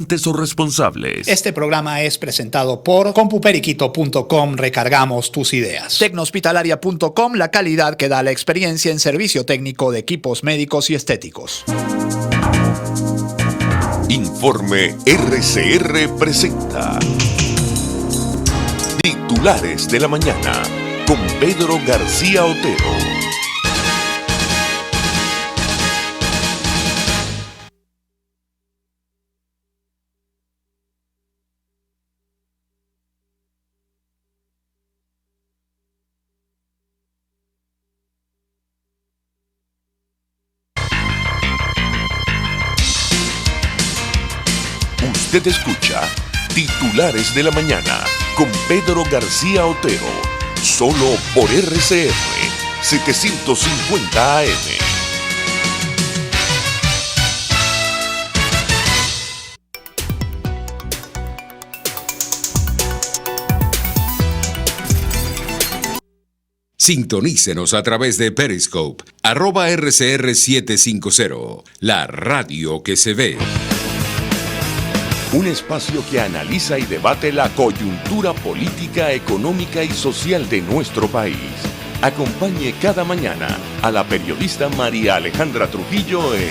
o responsables. Este programa es presentado por compuperiquito.com. Recargamos tus ideas. Tecnohospitalaria.com, la calidad que da la experiencia en servicio técnico de equipos médicos y estéticos. Informe RCR presenta Titulares de la Mañana con Pedro García Otero. Usted escucha Titulares de la Mañana con Pedro García Otero, solo por RCR 750 AM. Sintonícenos a través de Periscope, @RCR750, la radio que se ve. Un espacio que analiza y debate la coyuntura política, económica y social de nuestro país. Acompañe cada mañana a la periodista María Alejandra Trujillo en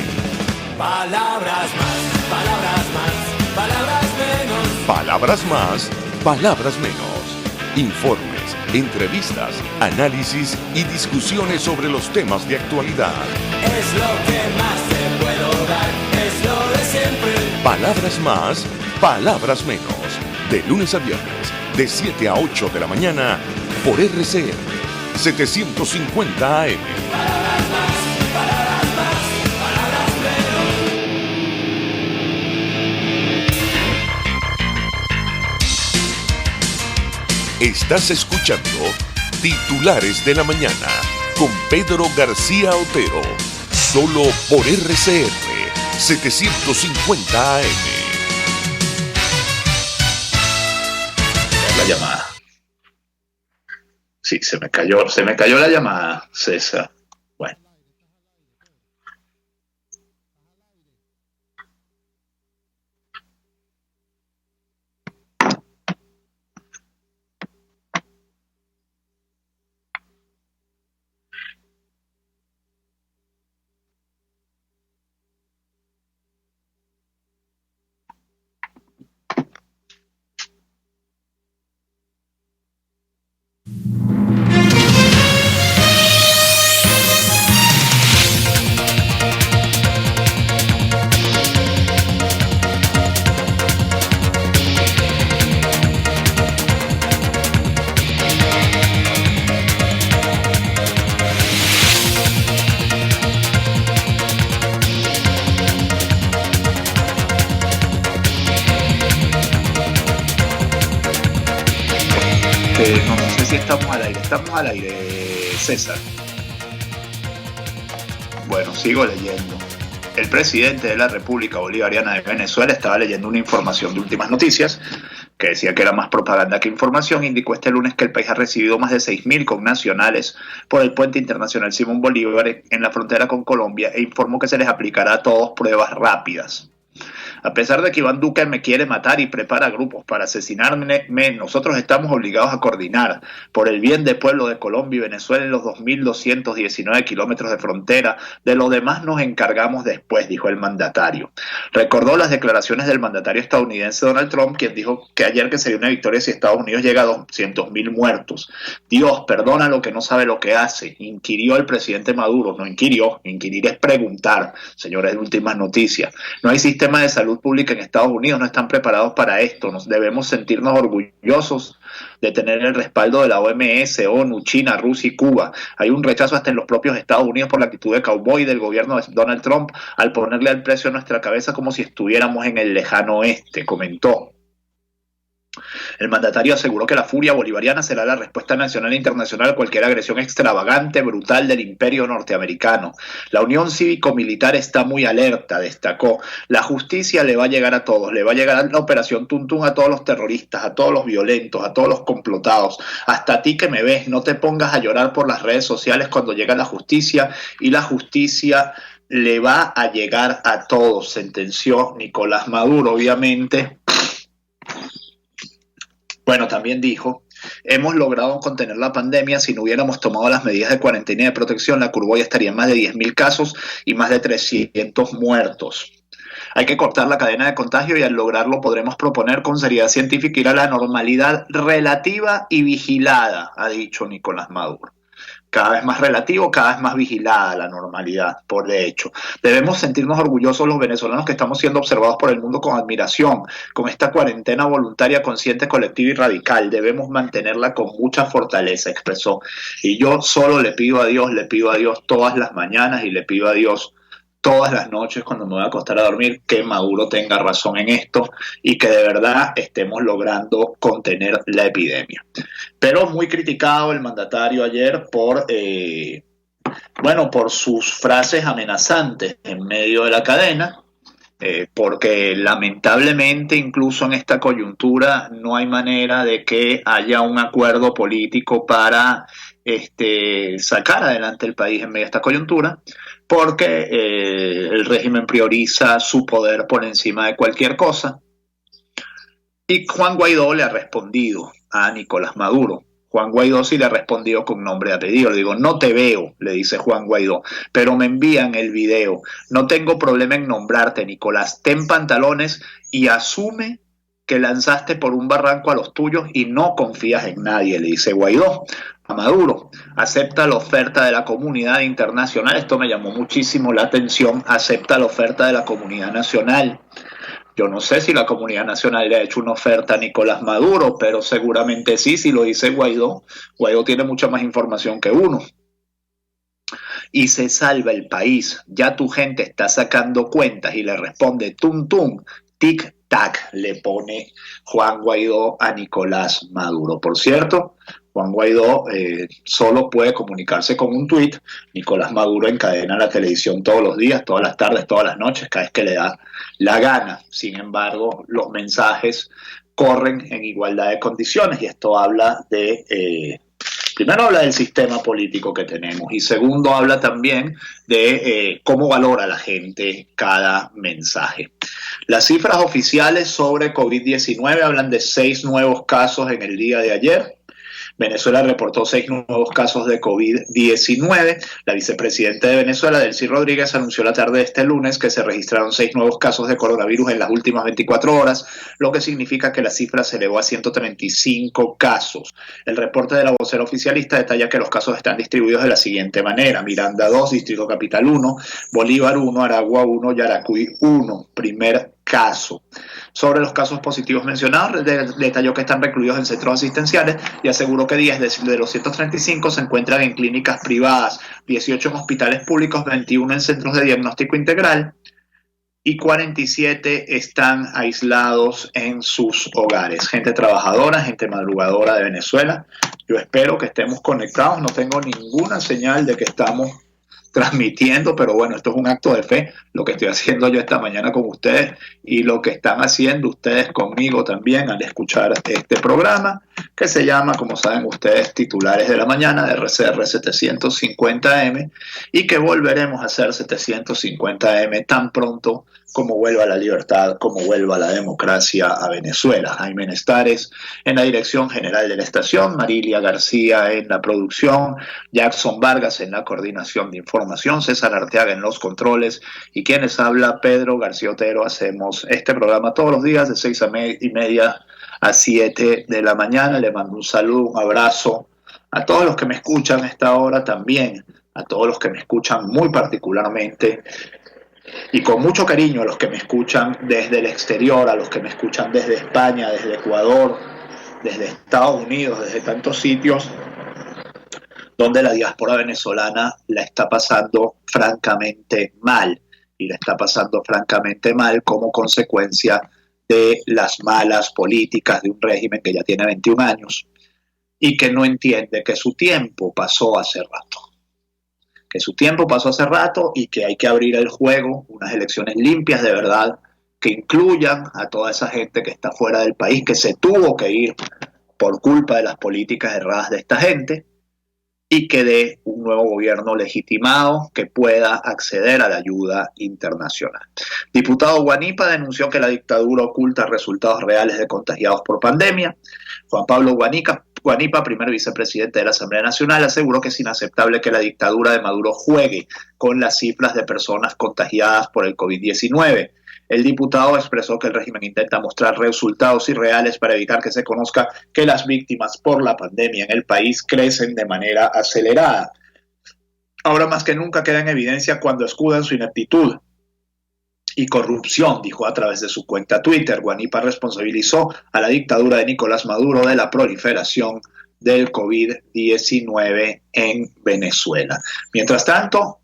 Palabras más, palabras más, palabras menos. Palabras más, palabras menos. Informes, entrevistas, análisis y discusiones sobre los temas de actualidad. Es lo que más te puedo dar, es lo de siempre. Palabras más, palabras menos. De lunes a viernes, de 7 a 8 de la mañana, por RCR 750 AM. Palabras más, palabras más, palabras menos. Estás escuchando Titulares de la Mañana con Pedro García Otero, solo por RCR 750 AM. La llamada. Sí, se me cayó la llamada, César. Bueno. No sé si estamos al aire. ¿Estamos al aire, César? Bueno, sigo leyendo. El presidente de la República Bolivariana de Venezuela estaba leyendo una información de Últimas Noticias que decía que era más propaganda que información. Indicó este lunes que el país ha recibido más de 6.000 connacionales por el puente internacional Simón Bolívar en la frontera con Colombia e informó que se les aplicará a todos pruebas rápidas. A pesar de que Iván Duque me quiere matar y prepara grupos para asesinarme, nosotros estamos obligados a coordinar por el bien del pueblo de Colombia y Venezuela en los 2.219 kilómetros de frontera. De lo demás nos encargamos después, dijo el mandatario. Recordó las declaraciones del mandatario estadounidense Donald Trump, quien dijo que ayer que sería una victoria si Estados Unidos llega a 200.000 muertos. Dios, perdona lo que no sabe lo que hace, inquirió el presidente Maduro. No inquirió, inquirir es preguntar, señores de Últimas Noticias. No hay sistema de salud pública en Estados Unidos, no están preparados para esto. Debemos sentirnos orgullosos de tener el respaldo de la OMS, ONU, China, Rusia y Cuba. Hay un rechazo hasta en los propios Estados Unidos por la actitud de cowboy del gobierno de Donald Trump al ponerle al precio a nuestra cabeza como si estuviéramos en el lejano oeste, comentó. El mandatario aseguró que la furia bolivariana será la respuesta nacional e internacional a cualquier agresión extravagante, brutal del imperio norteamericano. La Unión Cívico-Militar está muy alerta, destacó. La justicia le va a llegar a todos, le va a llegar la operación Tuntún a todos los terroristas, a todos los violentos, a todos los complotados. Hasta a ti que me ves, no te pongas a llorar por las redes sociales cuando llega la justicia y la justicia le va a llegar a todos, sentenció Nicolás Maduro, obviamente. Bueno, también dijo: hemos logrado contener la pandemia. Si no hubiéramos tomado las medidas de cuarentena y de protección, la curva ya estaría en más de 10.000 casos y más de 300 muertos. Hay que cortar la cadena de contagio y al lograrlo podremos proponer con seriedad científica ir a la normalidad relativa y vigilada, ha dicho Nicolás Maduro. Cada vez más relativo, cada vez más vigilada la normalidad, por de hecho. Debemos sentirnos orgullosos los venezolanos que estamos siendo observados por el mundo con admiración, con esta cuarentena voluntaria, consciente, colectiva y radical. Debemos mantenerla con mucha fortaleza, expresó. Y yo solo le pido a Dios todas las mañanas y le pido a Dios todas las noches cuando me voy a acostar a dormir, que Maduro tenga razón en esto y que de verdad estemos logrando contener la epidemia. Pero muy criticado el mandatario ayer por sus frases amenazantes en medio de la cadena, porque lamentablemente incluso en esta coyuntura no hay manera de que haya un acuerdo político para sacar adelante el país en medio de esta coyuntura, porque el régimen prioriza su poder por encima de cualquier cosa. Y Juan Guaidó le ha respondido a Nicolás Maduro. Juan Guaidó sí le ha respondido con nombre y apellido. Le digo: no te veo, le dice Juan Guaidó, pero me envían el video. No tengo problema en nombrarte, Nicolás. Ten pantalones y asume que lanzaste por un barranco a los tuyos y no confías en nadie, le dice Guaidó a Maduro. Acepta la oferta de la comunidad internacional. Esto me llamó muchísimo la atención. Acepta la oferta de la comunidad nacional. Yo no sé si la comunidad nacional le ha hecho una oferta a Nicolás Maduro, pero seguramente sí, si lo dice Guaidó. Guaidó tiene mucha más información que uno. Y se salva el país. Ya tu gente está sacando cuentas y le responde tum tum, tic tac, le pone Juan Guaidó a Nicolás Maduro. Por cierto, Juan Guaidó solo puede comunicarse con un tuit. Nicolás Maduro encadena la televisión todos los días, todas las tardes, todas las noches, cada vez que le da la gana. Sin embargo, los mensajes corren en igualdad de condiciones y esto habla de... primero habla del sistema político que tenemos y segundo habla también de cómo valora la gente cada mensaje. Las cifras oficiales sobre COVID-19 hablan de 6 nuevos casos en el día de ayer. Venezuela reportó 6 nuevos casos de COVID-19. La vicepresidenta de Venezuela, Delcy Rodríguez, anunció la tarde de este lunes que se registraron 6 nuevos casos de coronavirus en las últimas 24 horas, lo que significa que la cifra se elevó a 135 casos. El reporte de la vocera oficialista detalla que los casos están distribuidos de la siguiente manera: Miranda 2, Distrito Capital 1, Bolívar 1, Aragua 1, Yaracuy 1, primer caso. Sobre los casos positivos mencionados, detalló que están recluidos en centros asistenciales y aseguró que 10 de los 135 se encuentran en clínicas privadas, 18 en hospitales públicos, 21 en centros de diagnóstico integral y 47 están aislados en sus hogares. Gente trabajadora, gente madrugadora de Venezuela. Yo espero que estemos conectados. No tengo ninguna señal de que estamos transmitiendo, pero bueno, esto es un acto de fe, lo que estoy haciendo yo esta mañana con ustedes y lo que están haciendo ustedes conmigo también al escuchar este programa, que se llama, como saben ustedes, Titulares de la Mañana de RCR 750M, y que volveremos a hacer 750M tan pronto como vuelva la libertad, como vuelva la democracia a Venezuela. Jaime Nestares en la dirección general de la estación, Marilia García en la producción, Jackson Vargas en la coordinación de información, César Arteaga en los controles y quienes habla, Pedro García Otero. Hacemos este programa todos los días de 6:30 a 7 de la mañana. Le mando un saludo, un abrazo a todos los que me escuchan a esta hora, también a todos los que me escuchan muy particularmente y con mucho cariño, a los que me escuchan desde el exterior, a los que me escuchan desde España, desde Ecuador, desde Estados Unidos, desde tantos sitios donde la diáspora venezolana la está pasando francamente mal, y la está pasando francamente mal como consecuencia de las malas políticas de un régimen que ya tiene 21 años y que no entiende que su tiempo pasó hace rato. Que su tiempo pasó hace rato y que hay que abrir el juego, unas elecciones limpias de verdad, que incluyan a toda esa gente que está fuera del país, que se tuvo que ir por culpa de las políticas erradas de esta gente, y que dé un nuevo gobierno legitimado que pueda acceder a la ayuda internacional. Diputado Guanipa denunció que la dictadura oculta resultados reales de contagiados por pandemia. Juan Pablo Guanipa, primer vicepresidente de la Asamblea Nacional, aseguró que es inaceptable que la dictadura de Maduro juegue con las cifras de personas contagiadas por el COVID-19. El diputado expresó que el régimen intenta mostrar resultados irreales para evitar que se conozca que las víctimas por la pandemia en el país crecen de manera acelerada. Ahora más que nunca queda en evidencia cuando escudan su ineptitud y corrupción, dijo a través de su cuenta Twitter. Guanipa responsabilizó a la dictadura de Nicolás Maduro de la proliferación del COVID-19 en Venezuela. Mientras tanto,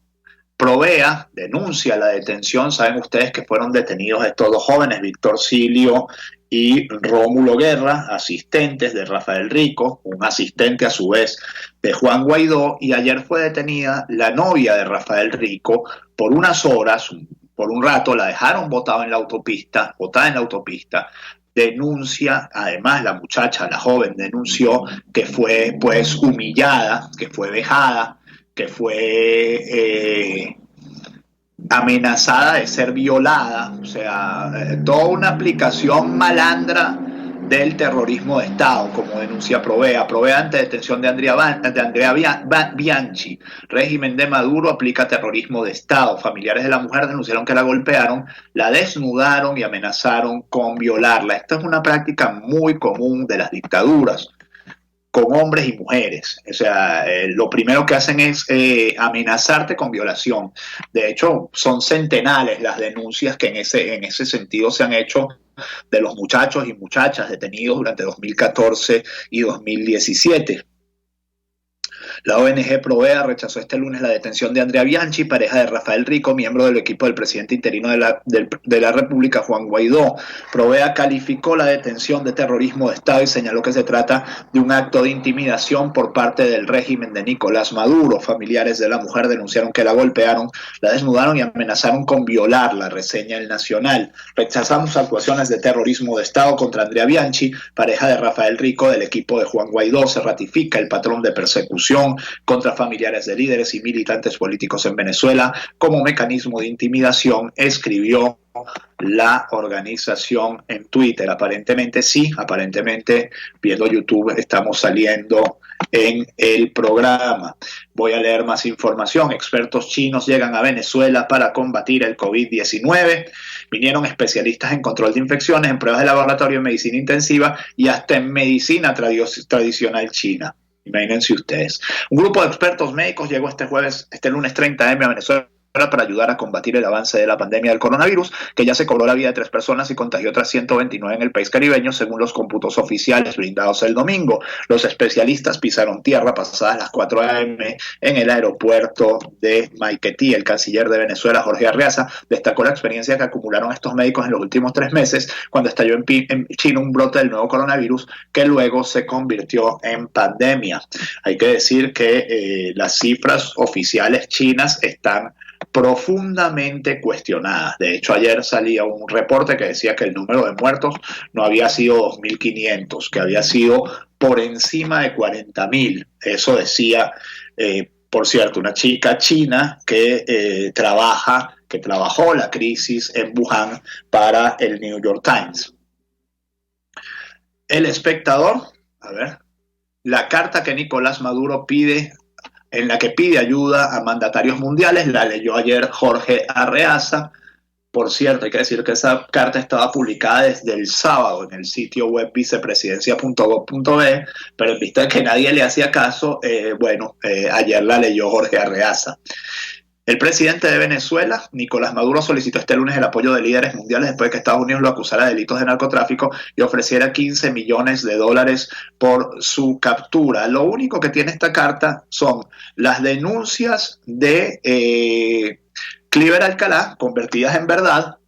Provea denuncia la detención. Saben ustedes que fueron detenidos estos dos jóvenes, Víctor Silio y Rómulo Guerra, asistentes de Rafael Rico, un asistente a su vez de Juan Guaidó, y ayer fue detenida la novia de Rafael Rico por unas horas, por un rato, la dejaron botada en la autopista, denuncia, además la muchacha, la joven, denunció que fue pues humillada, que fue vejada, que fue amenazada de ser violada, o sea, toda una aplicación malandra del terrorismo de Estado, como denuncia Provea. Provea ante detención de Andrea Bianchi. Régimen de Maduro aplica terrorismo de Estado. Familiares de la mujer denunciaron que la golpearon, la desnudaron y amenazaron con violarla. Esta es una práctica muy común de las dictaduras, con hombres y mujeres. O sea, lo primero que hacen es amenazarte con violación. De hecho, son centenares las denuncias que en ese sentido se han hecho de los muchachos y muchachas detenidos durante 2014 y 2017. La ONG Provea rechazó este lunes la detención de Andrea Bianchi, pareja de Rafael Rico, miembro del equipo del presidente interino de la República, Juan Guaidó. Provea calificó la detención de terrorismo de Estado y señaló que se trata de un acto de intimidación por parte del régimen de Nicolás Maduro. Familiares de la mujer denunciaron que la golpearon, la desnudaron y amenazaron con violarla, reseña El Nacional. Rechazamos actuaciones de terrorismo de Estado contra Andrea Bianchi, pareja de Rafael Rico, del equipo de Juan Guaidó. Se ratifica el patrón de persecución contra familiares de líderes y militantes políticos en Venezuela como mecanismo de intimidación, escribió la organización en Twitter. Aparentemente sí, aparentemente viendo YouTube estamos saliendo en el programa. Voy a leer más información. Expertos chinos llegan a Venezuela para combatir el COVID-19. Vinieron especialistas en control de infecciones, en pruebas de laboratorio, en medicina intensiva y hasta en medicina tradicional china. Imagínense ustedes. Un grupo de expertos médicos llegó este lunes 30M a Venezuela para ayudar a combatir el avance de la pandemia del coronavirus, que ya se cobró la vida de 3 personas y contagió otras 129 en el país caribeño, según los cómputos oficiales brindados el domingo. Los especialistas pisaron tierra pasadas las 4 a.m. en el aeropuerto de Maiquetía. El canciller de Venezuela, Jorge Arreaza, destacó la experiencia que acumularon estos médicos en los últimos 3 meses, cuando estalló en China un brote del nuevo coronavirus, que luego se convirtió en pandemia. Hay que decir que las cifras oficiales chinas están profundamente cuestionadas. De hecho, ayer salía un reporte que decía que el número de muertos no había sido 2.500, que había sido por encima de 40.000. Eso decía, por cierto, una chica china que trabajó la crisis en Wuhan para el New York Times. El Espectador, a ver, la carta que Nicolás Maduro en la que pide ayuda a mandatarios mundiales, la leyó ayer Jorge Arreaza. Por cierto, hay que decir que esa carta estaba publicada desde el sábado en el sitio web vicepresidencia.gov.be, pero en vista de que nadie le hacía caso, ayer la leyó Jorge Arreaza. El presidente de Venezuela, Nicolás Maduro, solicitó este lunes el apoyo de líderes mundiales después de que Estados Unidos lo acusara de delitos de narcotráfico y ofreciera $15 millones por su captura. Lo único que tiene esta carta son las denuncias de Cliver Alcalá, convertidas en verdad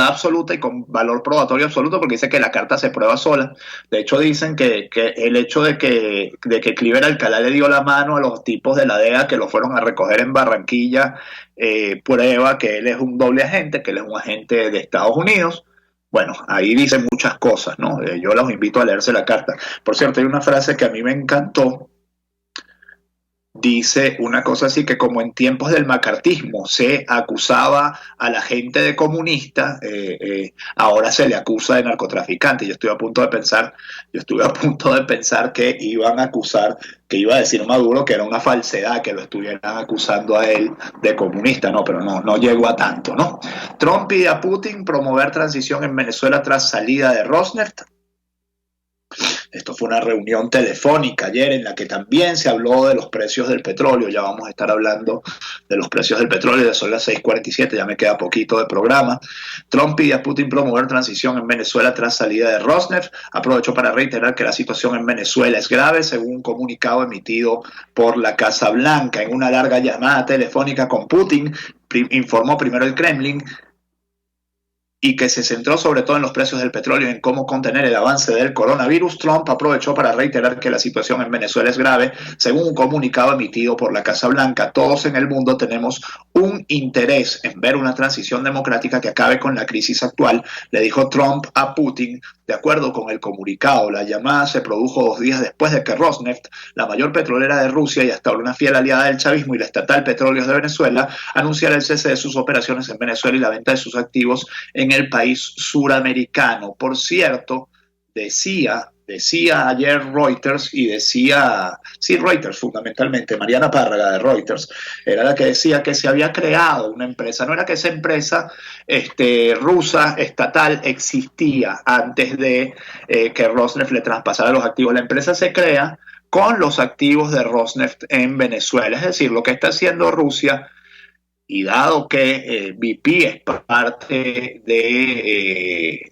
absoluta y con valor probatorio absoluto, porque dice que la carta se prueba sola. De hecho, dicen que el hecho de que Cliver Alcalá le dio la mano a los tipos de la DEA que lo fueron a recoger en Barranquilla, prueba que él es un doble agente, que él es un agente de Estados Unidos. Bueno, ahí dice muchas cosas, ¿no? Yo los invito a leerse la carta. Por cierto, hay una frase que a mí me encantó, dice una cosa así que como en tiempos del macartismo se acusaba a la gente de comunista, ahora se le acusa de narcotraficante. Yo estuve a punto de pensar que iban a acusar, que iba a decir Maduro que era una falsedad que lo estuvieran acusando a él de comunista, no, pero no llegó a tanto, ¿no? Trump pide a Putin promover transición en Venezuela tras salida de Rosneft. Esto fue una reunión telefónica ayer en la que también se habló de los precios del petróleo. Ya vamos a estar hablando de los precios del petróleo, ya son las 6:47, ya me queda poquito de programa. Trump pide a Putin promover transición en Venezuela tras salida de Rosneft. Aprovechó para reiterar que la situación en Venezuela es grave, según un comunicado emitido por la Casa Blanca. En una larga llamada telefónica con Putin, informó primero el Kremlin, y que se centró sobre todo en los precios del petróleo y en cómo contener el avance del coronavirus. Trump aprovechó para reiterar que la situación en Venezuela es grave, según un comunicado emitido por la Casa Blanca. Todos en el mundo tenemos un interés en ver una transición democrática que acabe con la crisis actual, le dijo Trump a Putin. De acuerdo con el comunicado, la llamada se produjo 2 días después de que Rosneft, la mayor petrolera de Rusia y hasta ahora una fiel aliada del chavismo, y la estatal Petróleos de Venezuela, anunciara el cese de sus operaciones en Venezuela y la venta de sus activos en el país suramericano. Por cierto, decía ayer Reuters, y decía, sí, Reuters fundamentalmente, Mariana Párraga de Reuters, era la que decía que se había creado una empresa, no era que esa empresa rusa estatal existía antes de que Rosneft le traspasara los activos. La empresa se crea con los activos de Rosneft en Venezuela, es decir, lo que está haciendo Rusia. Y dado que BP es parte de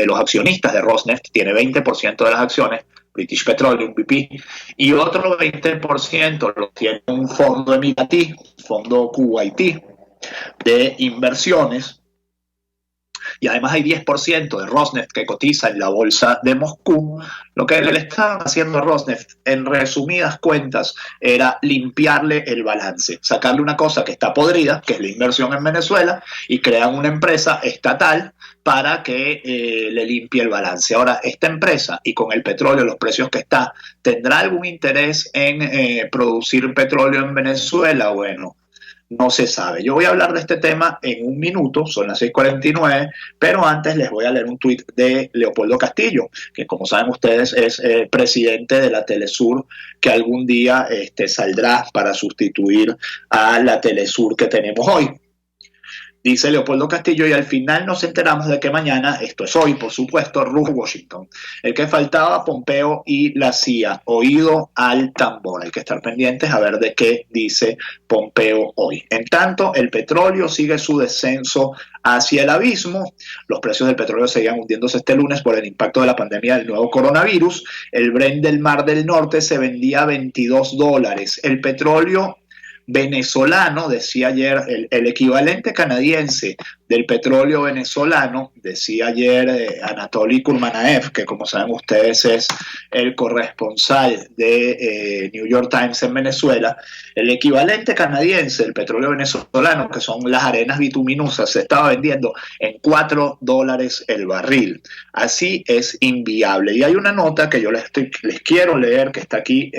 los accionistas de Rosneft, tiene 20% de las acciones, British Petroleum, BP, y otro 20% lo tiene un fondo emiratí, fondo kuwaití de inversiones, y además hay 10% de Rosneft que cotiza en la bolsa de Moscú. Lo que le estaban haciendo a Rosneft, en resumidas cuentas, era limpiarle el balance, sacarle una cosa que está podrida, que es la inversión en Venezuela, y crean una empresa estatal para que le limpie el balance. Ahora, esta empresa, y con el petróleo, los precios que está, ¿tendrá algún interés en producir petróleo en Venezuela? Bueno, no se sabe. Yo voy a hablar de este tema en un minuto, son las 6:49, pero antes les voy a leer un tuit de Leopoldo Castillo, que como saben ustedes es presidente de la Telesur, que algún día saldrá para sustituir a la Telesur que tenemos hoy. Dice Leopoldo Castillo, y al final nos enteramos de que mañana, esto es hoy, por supuesto, Rush Washington. El que faltaba, Pompeo y la CIA. Oído al tambor. Hay que estar pendientes a ver de qué dice Pompeo hoy. En tanto, el petróleo sigue su descenso hacia el abismo. Los precios del petróleo seguían hundiéndose este lunes por el impacto de la pandemia del nuevo coronavirus. El Brent del Mar del Norte se vendía a $22. El petróleo venezolano, decía ayer, el equivalente canadiense del petróleo venezolano, decía ayer Anatoly Kurmanaev, que como saben ustedes es el corresponsal de New York Times en Venezuela, el equivalente canadiense del petróleo venezolano, que son las arenas bituminosas, se estaba vendiendo en $4 el barril. Así es inviable. Y hay una nota que yo les quiero leer, que está aquí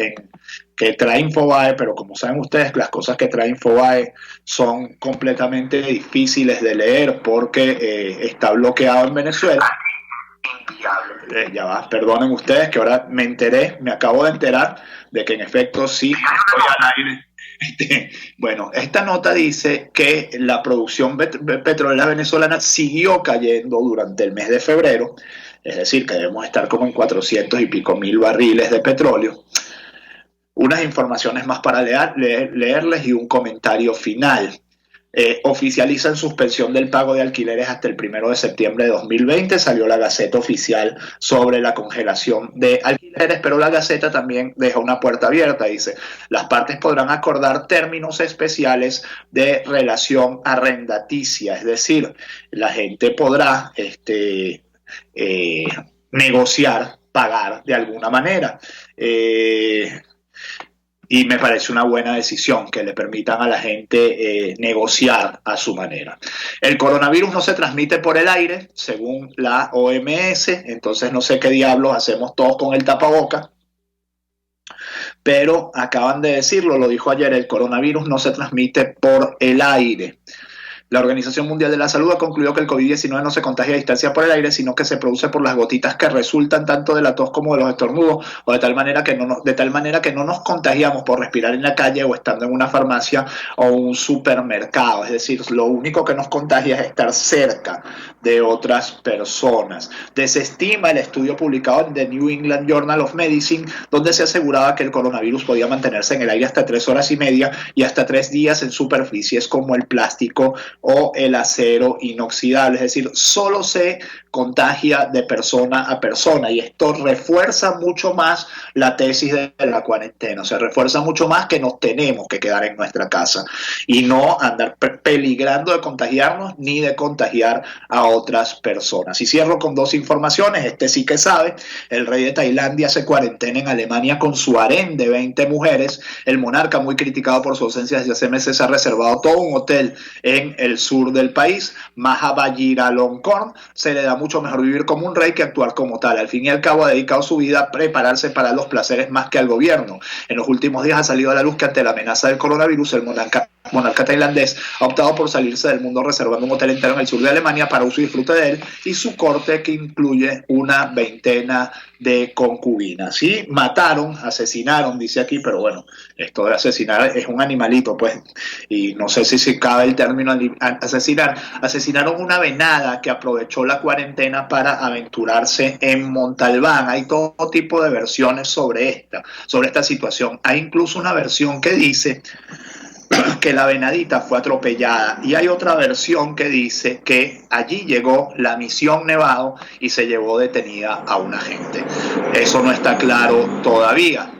que trae Infobae, pero como saben ustedes, las cosas que trae Infobae son completamente difíciles de leer porque está bloqueado en Venezuela. Ya va, perdonen ustedes que ahora me acabo de enterar de que en efecto sí estoy al aire. Bueno, esta nota dice que la producción petrolera venezolana siguió cayendo durante el mes de febrero, es decir, que debemos estar como en 400 y pico mil barriles de petróleo. Unas informaciones más para leerles y un comentario final. Oficializan suspensión del pago de alquileres hasta el 1 de septiembre de 2020. Salió la Gaceta oficial sobre la congelación de alquileres, pero la Gaceta también deja una puerta abierta. Dice, las partes podrán acordar términos especiales de relación arrendaticia, es decir, la gente podrá negociar, pagar de alguna manera. Y me parece una buena decisión que le permitan a la gente negociar a su manera. El coronavirus no se transmite por el aire, según la OMS, entonces no sé qué diablos hacemos todos con el tapaboca. pero acaban de decirlo, lo dijo ayer, el coronavirus no se transmite por el aire. La Organización Mundial de la Salud ha concluido que el COVID-19 no se contagia a distancia por el aire, sino que se produce por las gotitas que resultan tanto de la tos como de los estornudos, o de tal manera que no nos contagiamos por respirar en la calle o estando en una farmacia o un supermercado. Es decir, lo único que nos contagia es estar cerca de otras personas. Desestima el estudio publicado en The New England Journal of Medicine, donde se aseguraba que el coronavirus podía mantenerse en el aire hasta 3 horas y media y hasta 3 días en superficies como el plástico o el acero inoxidable. Es decir, solo se contagia de persona a persona, y esto refuerza mucho más la tesis de la cuarentena. O sea, refuerza mucho más que nos tenemos que quedar en nuestra casa y no andar peligrando de contagiarnos ni de contagiar a otras personas. Y cierro con 2 informaciones. Este sí que sabe: el rey de Tailandia hace cuarentena en Alemania con su harén de 20 mujeres. El monarca, muy criticado por su ausencia desde hace meses, ha reservado todo un hotel en el sur del país. Maha Vajiralongkorn se le da mucho mejor vivir como un rey que actuar como tal. Al fin y al cabo ha dedicado su vida a prepararse para los placeres más que al gobierno. En los últimos días ha salido a la luz que ante la amenaza del coronavirus el monarca tailandés ha optado por salirse del mundo, reservando un hotel entero en el sur de Alemania para uso y disfrute de él y su corte, que incluye una veintena de concubinas. Y asesinaron, dice aquí, pero bueno, esto de asesinar es un animalito, pues, y no sé si cabe el término asesinar. Asesinaron una venada que aprovechó la cuarentena para aventurarse en Montalbán. Hay todo tipo de versiones sobre esta situación. Hay incluso una versión que dice que la venadita fue atropellada, y hay otra versión que dice que allí llegó la misión Nevado y se llevó detenida a un agente. Eso no está claro todavía.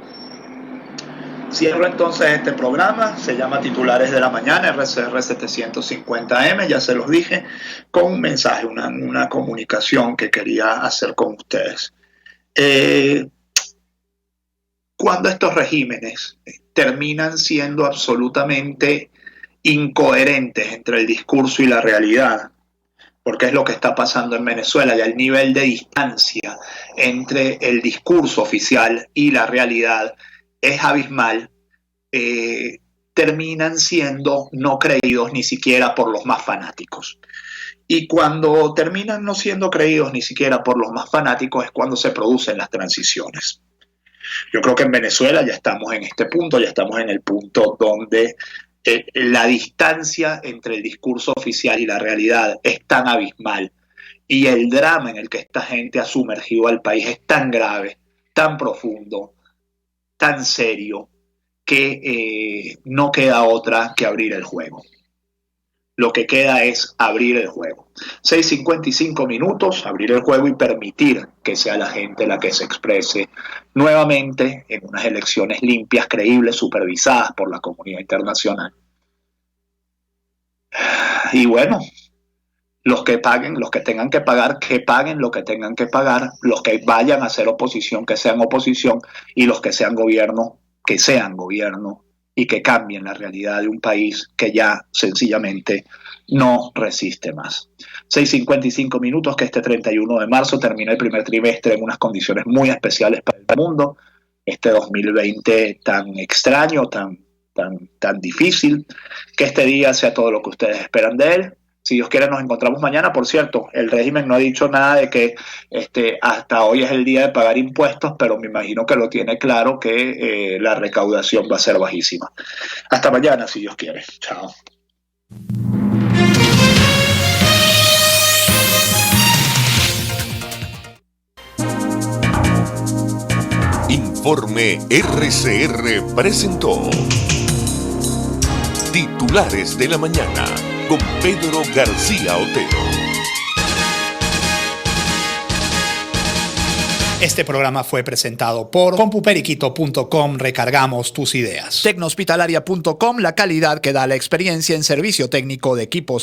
Cierro entonces este programa. Se llama Titulares de la Mañana, RCR 750M, ya se los dije, con un mensaje, una comunicación que quería hacer con ustedes. Cuando estos regímenes terminan siendo absolutamente incoherentes entre el discurso y la realidad, porque es lo que está pasando en Venezuela, y el nivel de distancia entre el discurso oficial y la realidad es abismal, terminan siendo no creídos ni siquiera por los más fanáticos. Y cuando terminan no siendo creídos ni siquiera por los más fanáticos es cuando se producen las transiciones. Yo creo que en Venezuela ya estamos en este punto, ya estamos en el punto donde la distancia entre el discurso oficial y la realidad es tan abismal, y el drama en el que esta gente ha sumergido al país es tan grave, tan profundo, tan serio, que no queda otra que abrir el juego. Lo que queda es abrir el juego. 6:55 minutos, abrir el juego y permitir que sea la gente la que se exprese nuevamente en unas elecciones limpias, creíbles, supervisadas por la comunidad internacional. Y bueno, los que paguen, los que tengan que pagar, que paguen lo que tengan que pagar, los que vayan a hacer oposición, que sean oposición, y los que sean gobierno, que sean gobierno, y que cambien la realidad de un país que ya sencillamente no resiste más. 6:55 minutos, que este 31 de marzo termina el primer trimestre en unas condiciones muy especiales para el mundo. Este 2020 tan extraño, tan difícil, que este día sea todo lo que ustedes esperan de él. Si Dios quiere, nos encontramos mañana. Por cierto, el régimen no ha dicho nada de que hasta hoy es el día de pagar impuestos, pero me imagino que lo tiene claro, que la recaudación va a ser bajísima. Hasta mañana, si Dios quiere. Chao. Informe RCR presentó Titulares de la Mañana con Pedro García Otero. Este programa fue presentado por compuperiquito.com. Recargamos tus ideas. Tecnohospitalaria.com, la calidad que da la experiencia en servicio técnico de equipos